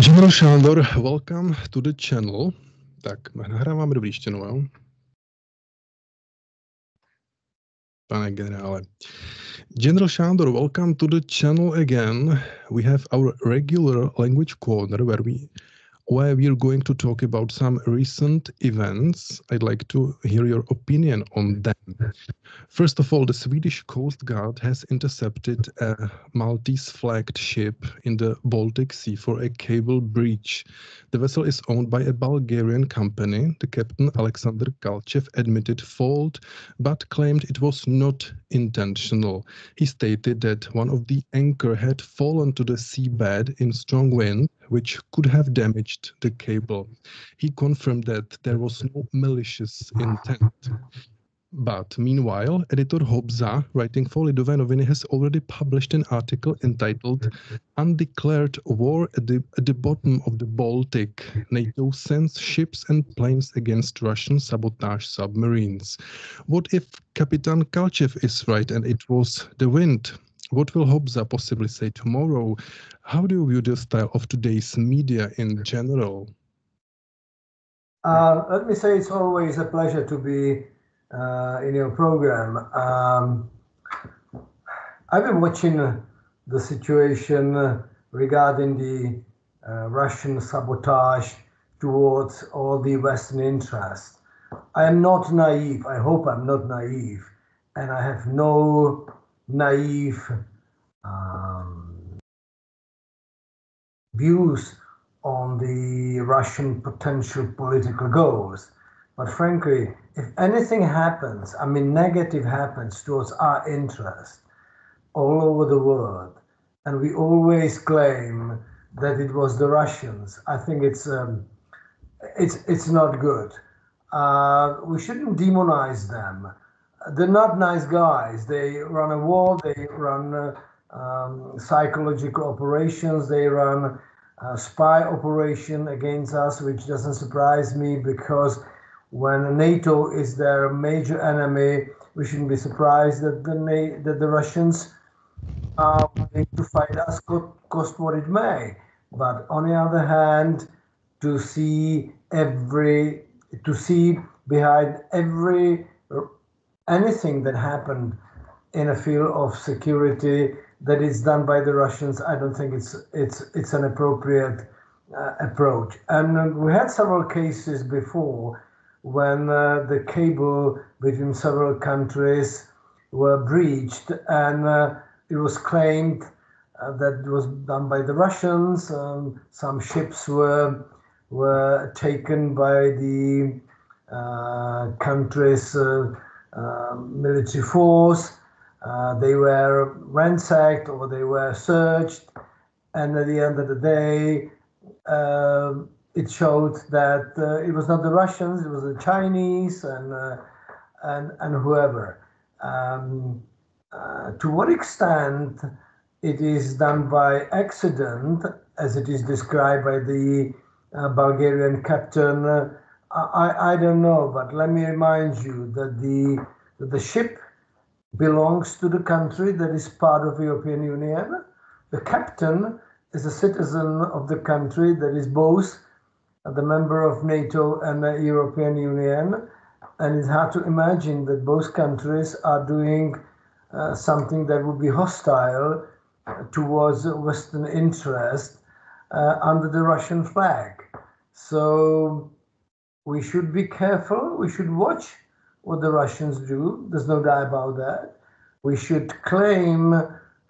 General Šándor, welcome to the channel. Tak, nahráváme dobrý štěnu, jo? Pane generále. General Šándor, welcome to the channel again. We have our regular language corner where we are going to talk about some recent events. I'd like to hear your opinion on them. First of all, the Swedish Coast Guard has intercepted a Maltese-flagged ship in the Baltic Sea for a cable breach. The vessel is owned by a Bulgarian company. The captain, Alexander Kalchev, admitted fault, but claimed it was not intentional. He stated that one of the anchor had fallen to the seabed in strong wind, which could have damaged the cable. He confirmed that there was no malicious intent. But meanwhile, editor Hobza, writing for Lidové noviny, has already published an article entitled Undeclared War at the Bottom of the Baltic. NATO sends ships and planes against Russian sabotage submarines. What if Kapitan Kalchev is right and it was the wind? What will Hobza possibly say tomorrow? How do you view the style of today's media in general? Let me say it's always a pleasure to be in your program. I've been watching the situation regarding the Russian sabotage towards all the Western interests. I am not naive. I hope I'm not naive. And I have no naive views on the Russian potential political goals. But frankly, if anything happens, I mean negative happens towards our interest all over the world, and we always claim that it was the Russians, I think it's not good. We shouldn't demonize them. They're not nice guys. They run a war, they run psychological operations, they run a spy operation against us, which doesn't surprise me because when NATO is their major enemy, we shouldn't be surprised that the Russians are willing to fight us, cost what it may. But on the other hand, to see behind anything that happened in a field of security that is done by the Russians, I don't think it's an appropriate approach. And we had several cases before when the cable between several countries were breached, and it was claimed that it was done by the Russians. Some ships were taken by the country's military force. They were ransacked or they were searched, and at the end of the day, it showed that it was not the Russians, it was the Chinese and whoever. To what extent it is done by accident, as it is described by the Bulgarian captain, I don't know. But let me remind you that the ship belongs to the country that is part of the European Union. The captain is a citizen of the country that is both the member of NATO and the European Union, and it's hard to imagine that both countries are doing something that would be hostile towards Western interest under the Russian flag. So we should be careful, we should watch what the Russians do, there's no doubt about that. We should claim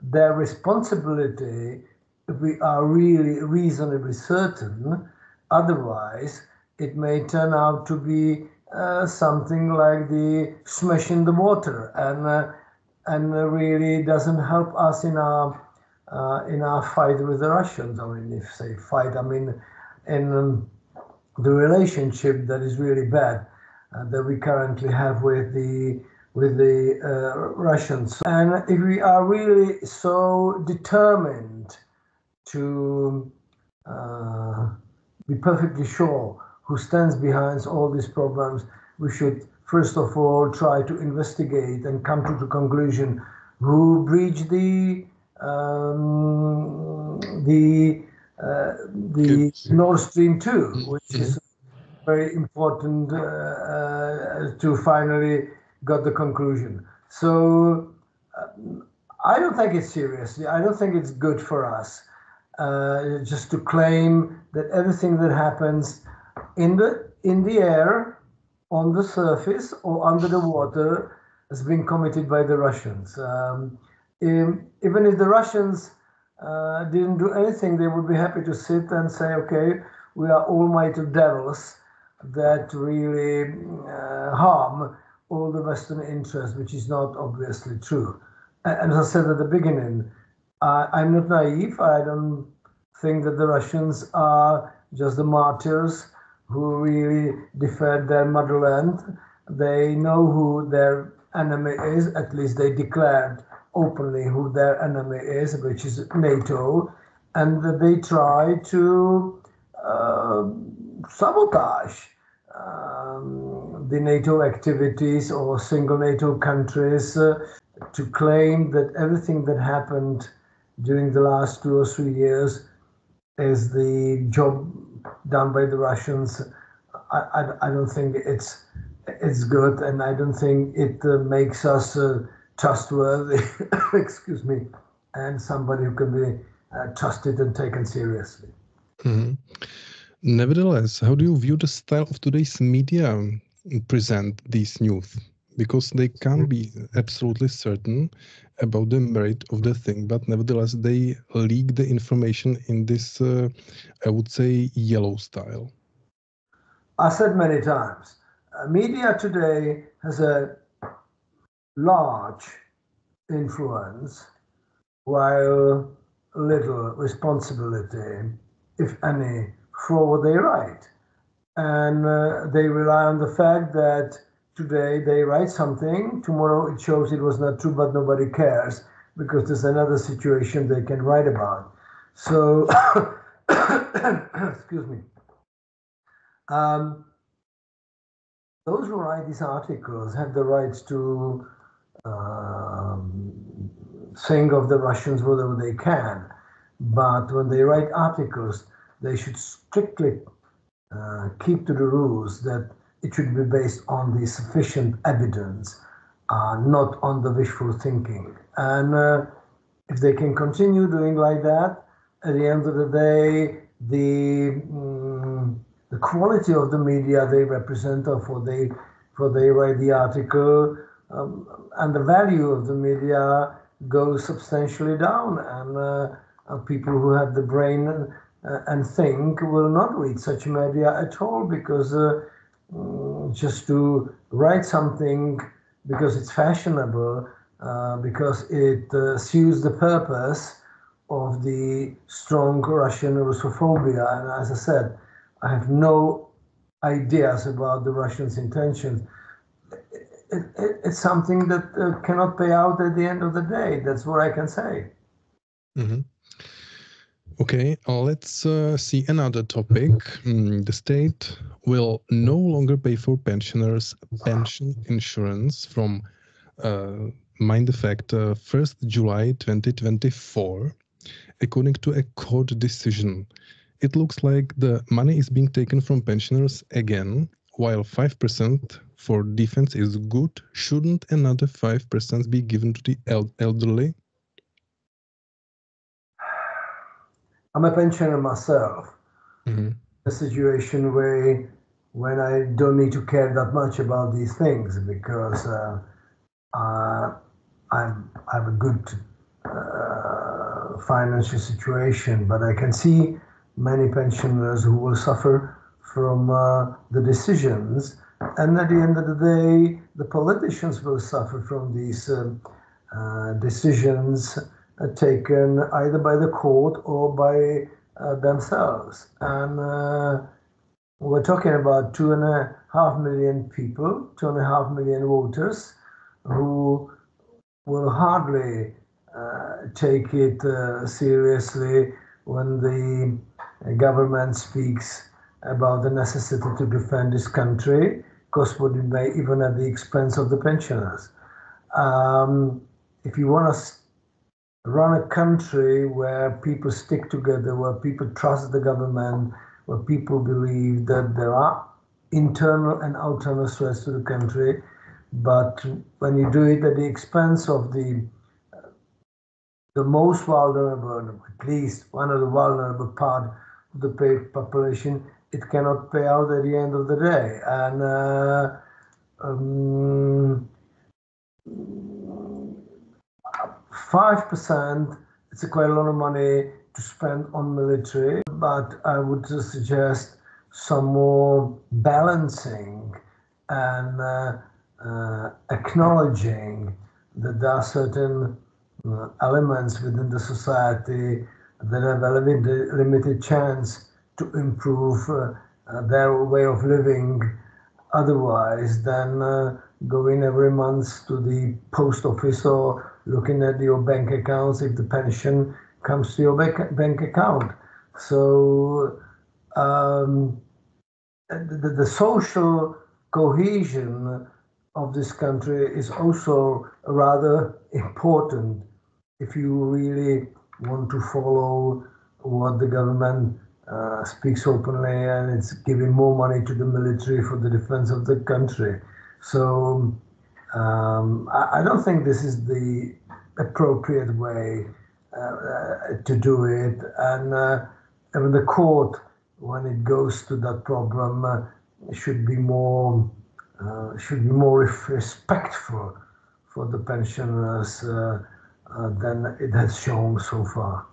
their responsibility if we are really reasonably certain. Otherwise, it may turn out to be something like the smash in the water, and really doesn't help us in our fight with the Russians. I mean, if say fight, I mean in the relationship that is really bad that we currently have with the Russians. And if we are really so determined to be perfectly sure who stands behind all these problems, we should first of all try to investigate and come to the conclusion who breached the the Nord Stream 2, which is very important to finally got the conclusion. So I don't take it seriously. I don't think it's good for us just to claim that everything that happens in the air, on the surface, or under the water has been committed by the Russians. Even if the Russians didn't do anything, they would be happy to sit and say, okay, we are almighty devils that really harm all the Western interests, which is not obviously true. And as I said at the beginning, I'm not naive. I don't think that the Russians are just the martyrs who really defend their motherland. They know who their enemy is. At least they declared openly who their enemy is, which is NATO, and they try to sabotage the NATO activities or single NATO countries, to claim that everything that happened during the last 2 or 3 years is the job done by the Russians. I don't think it's good, and I don't think it makes us trustworthy, excuse me, and somebody who can be trusted and taken seriously. Mm-hmm. Nevertheless, how do you view the style of today's media present these news? Because they can't be absolutely certain about the merit of the thing, but nevertheless they leak the information in this, I would say, yellow style. I said many times, media today has a large influence while little responsibility, if any, for what they write. And they rely on the fact that today they write something, tomorrow it shows it was not true, but nobody cares because there's another situation they can write about. So, excuse me. Those who write these articles have the right to think of the Russians whatever they can, but when they write articles, they should strictly keep to the rules that it should be based on the sufficient evidence, not on the wishful thinking. And if they can continue doing like that, at the end of the day, the quality of the media they represent, or for they write the article, and the value of the media goes substantially down. And people who have the brain and think will not read such media at all, because just to write something because it's fashionable, because it suits the purpose of the strong Russian Russophobia. And as I said, I have no ideas about the Russians' intentions. It's something that cannot pay out at the end of the day. That's what I can say. Mm-hmm. Okay, let's see another topic. The state will no longer pay for pensioners' pension insurance from, mind the fact, 1st July 2024, according to a court decision. It looks like the money is being taken from pensioners again, while 5% for defense is good. Shouldn't another 5% be given to the elderly? I'm a pensioner myself. Mm-hmm. A situation where when I don't need to care that much about these things, because I have a good financial situation, but I can see many pensioners who will suffer from the decisions, and at the end of the day, the politicians will suffer from these decisions taken either by the court or by themselves. And we're talking about 2.5 million people, 2.5 million voters, who will hardly take it seriously when the government speaks about the necessity to defend this country, because what it may, even at the expense of the pensioners. If you want to run a country where people stick together, where people trust the government, where people believe that there are internal and external threats to the country. But when you do it at the expense of the most vulnerable, at least one of the vulnerable part of the population, it cannot pay out at the end of the day. And 5%, it's quite a lot of money to spend on military, but I would suggest some more balancing and acknowledging that there are certain elements within the society that have a limited chance to improve their way of living otherwise than going every month to the post office or looking at your bank accounts if the pension comes to your bank account. So the social cohesion of this country is also rather important if you really want to follow what the government speaks openly, and it's giving more money to the military for the defense of the country. So I don't think this is the appropriate way to do it. And even the court, when it goes to that problem, should be more respectful for the pensioners than it has shown so far.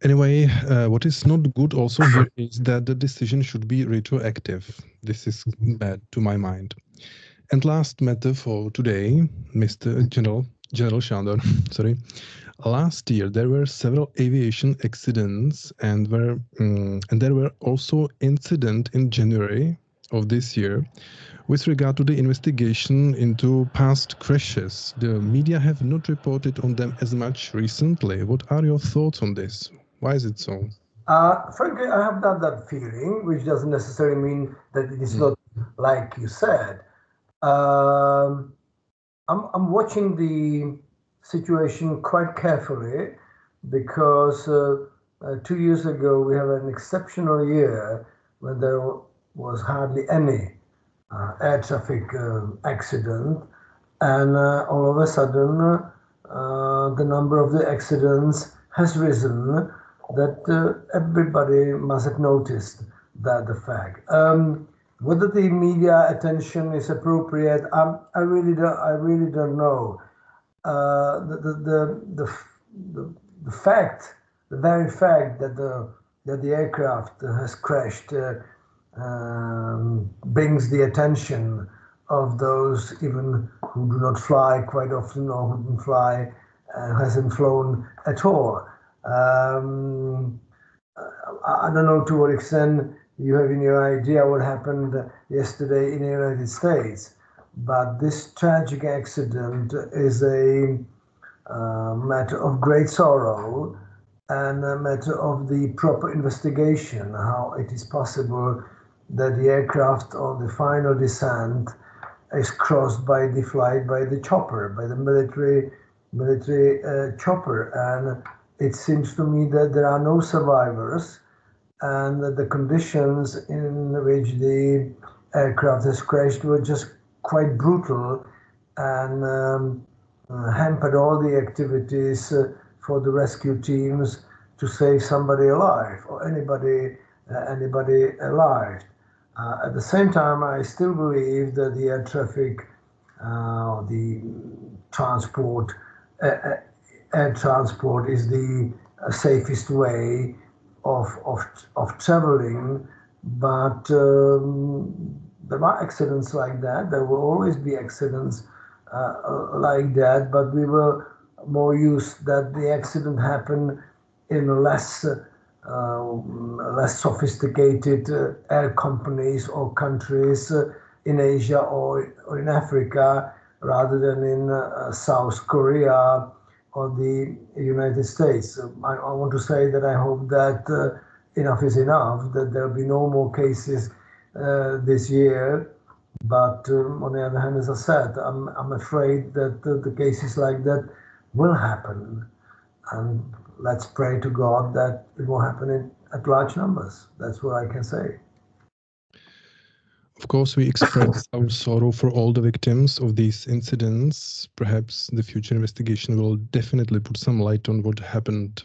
Anyway, what is not good also here is that the decision should be retroactive. This is bad to my mind. And last matter for today, Mr. General Šándor, sorry. Last year there were several aviation accidents, and there were also incidents in January of this year. With regard to the investigation into past crashes, the media have not reported on them as much recently. What are your thoughts on this? Why is it so? Frankly, I have not that feeling, which doesn't necessarily mean that it is not like you said. I'm watching the situation quite carefully because 2 years ago we had an exceptional year when there was hardly any air traffic accident, and all of a sudden the number of the accidents has risen. That everybody must have noticed that the fact. Whether the media attention is appropriate, I really don't know. The very fact that the aircraft has crashed brings the attention of those even who do not fly quite often or who don't fly, hasn't flown at all. I don't know to what extent you have any idea what happened yesterday in the United States, but this tragic accident is a matter of great sorrow and a matter of the proper investigation, how it is possible that the aircraft on the final descent is crossed by the flight by the chopper, by the military chopper. And it seems to me that there are no survivors, and that the conditions in which the aircraft has crashed were just quite brutal and hampered all the activities for the rescue teams to save somebody alive or anybody alive. At the same time, I still believe that the air traffic, the transport, air transport is the safest way of traveling, but there are accidents like that. There will always be accidents like that, but we were more used that the accident happened in less sophisticated air companies or countries in Asia or in Africa, rather than in South Korea or the United States. I want to say that I hope that enough is enough, that there will be no more cases this year, But on the other hand, as I said, I'm afraid that the cases like that will happen. And let's pray to God that it will happen at large numbers. That's what I can say. Of course, we express our sorrow for all the victims of these incidents. Perhaps the future investigation will definitely put some light on what happened.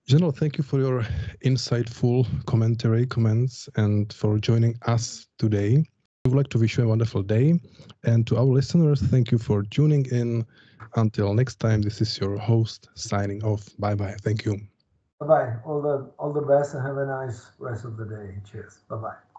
General, thank you for your insightful comments, and for joining us today. I would like to wish you a wonderful day. And to our listeners, thank you for tuning in. Until next time, this is your host signing off. Bye-bye. Thank you. Bye-bye. All the best and have a nice rest of the day. Cheers. Bye-bye.